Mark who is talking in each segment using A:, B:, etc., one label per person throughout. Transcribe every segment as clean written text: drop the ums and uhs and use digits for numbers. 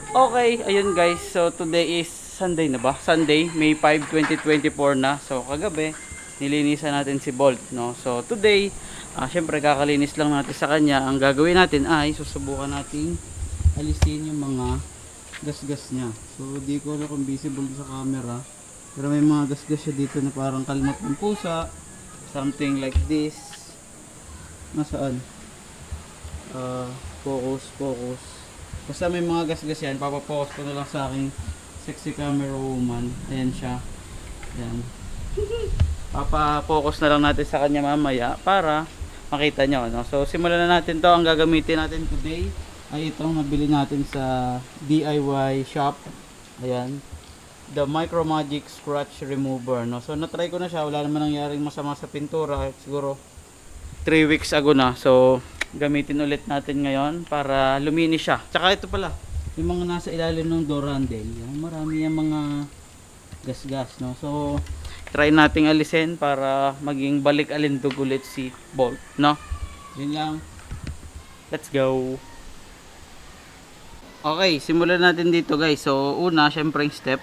A: Okay, ayun guys. So today is Sunday na ba? Sunday, May 5, 2024 na. So kagabi, nilinisan natin si Bolt, no? So today, syempre kakalinis lang natin sa kanya. Ang gagawin natin ay susubukan nating alisin yung mga gasgas niya. So di ko alam kung visible sa camera. Pero may mga gasgas siya dito na parang kalmat ng pusa. Something like this. Nasaan? Focus. Basta may mga gasgas yan, papapokus ko na lang sa aking sexy camera woman. Ayan siya. Ayan. Papapokus na lang natin sa kanya mamaya para makita nyo. No? So simulan na natin to. Ang gagamitin natin today ay itong nabili natin sa DIY shop. Ayan. The Micro Magic Scratch Remover. No? So natry ko na siya. Wala naman nangyaring masama sa pintura. Siguro 3 weeks ago na. So gamitin ulit natin ngayon para luminis siya. Tsaka ito pala, yung mga nasa ilalim ng door handle, yan, marami yung mga gasgas, no? So, try nating alisin para maging balik alindog ulit si Bolt, no? Yun lang. Let's go. Okay, simulan natin dito guys. So, una, syempre yung step,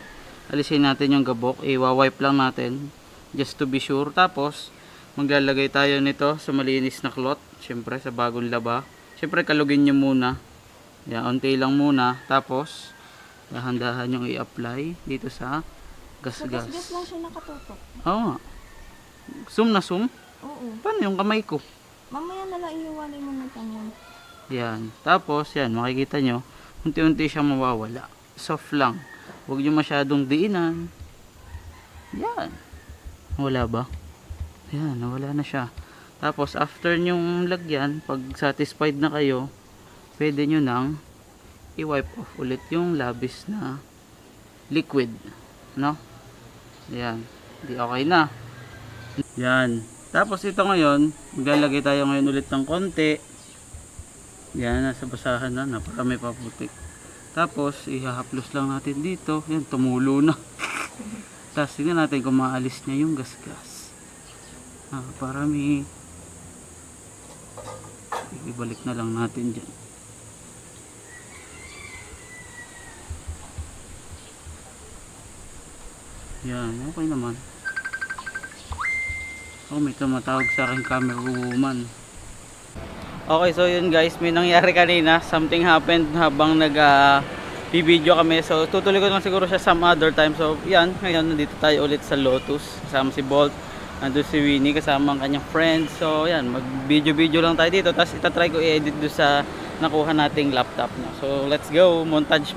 A: alisin natin yung gabok. I-wipe lang natin just to be sure. Tapos, maglalagay tayo nito sa malinis na cloth. Siyempre sa bagong laba. Siyempre kalugin nyo muna. Yan, unti lang muna. Tapos, dahan-dahan yung i-apply dito sa gasgas.
B: Sa gasgas lang siya nakatutok.
A: Oo nga. Zoom na zoom?
B: Oo.
A: Paano yung kamay ko?
B: Mamaya na lang iiwalay mo na ganyan.
A: Yan. Tapos, yan, makikita nyo. Unti-unti siyang mawawala. Soft lang. Huwag nyo masyadong diinan. Yan. Wala ba? Yan, nawala na siya. Tapos, after nyong lagyan, pag satisfied na kayo, pwede nyo nang i-wipe off ulit yung labis na liquid. No? Yan. Di okay na. Yan. Tapos, ito ngayon, maglalagay tayo ngayon ulit ng konti. Yan, nasa basahan na. Napakamay paputik. Tapos, ihahaplos lang natin dito. Yan, tumulo na. Tapos, tingnan natin kung maalis niya yung gasgas. Para may ibalik na lang natin dyan. Yan, okay naman. Oh, may tumatawag sa akin camera woman. Okay, so yun guys, may nangyari kanina. Something happened habang video kami. So tutuloy ko lang siguro siya some other time. So yan, ngayon nandito tayo ulit sa Lotus. Kasama si Bolt. Nandun si Winnie kasama ang kanyang friends. So yan, mag video lang tayo dito. Tapos itatry ko i-edit doon sa nakuha nating laptop. No? So let's go, montage.